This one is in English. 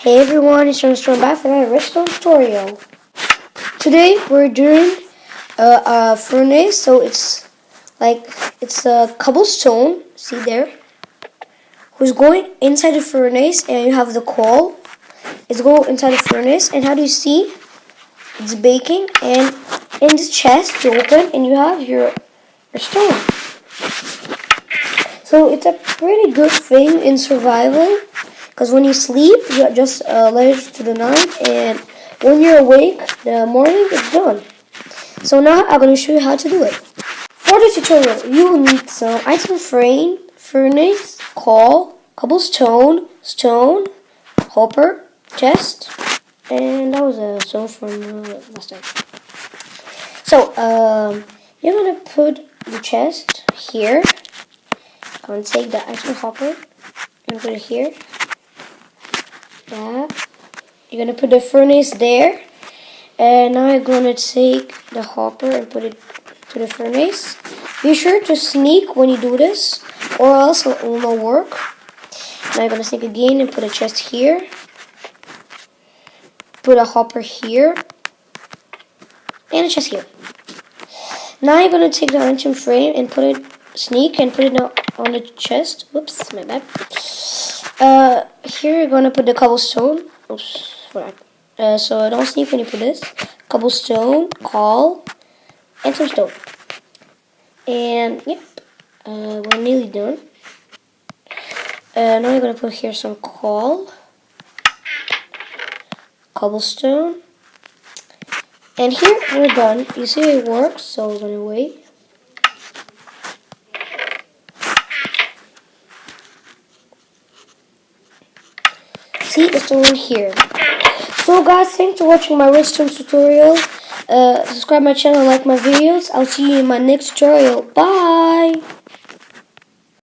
Hey everyone, it's John back for another redstone tutorial. Today we're doing a furnace, so it's a cobblestone, see there, who's going inside the furnace, and you have the coal. It's going inside the furnace, and how do you see? It's baking, and in the chest you open and you have your stone. So it's a pretty good thing in survival. Because when you sleep, you just let it to the night, and when you're awake, the morning it's done. So now I'm going to show you how to do it. For the tutorial, you will need some item frame, furnace, coal, cobblestone, stone, hopper, chest, and that was a stone from last time. So you're going to put the chest here. I'm going to take the item hopper and put it here. That. You're going to put the furnace there, and now you're going to take the hopper and put it to the furnace. Be sure to sneak when you do this, or else it will not work. Now you're going to sneak again and put a chest here, put a hopper here, and a chest here. Now you're going to take the item frame and put it, sneak and put it on the chest. Whoops, my bad. Here you're going to put the cobblestone. Oops, so don't sneak when you put this. Cobblestone, coal, and some stone. And yep, we're nearly done. Now you're going to put here some coal, cobblestone, and here we're done. You see it works, so we're going to wait. See, it's the one here. So guys, thanks for watching my redstone tutorial. Subscribe my channel, like my videos. I'll see you in my next tutorial. Bye!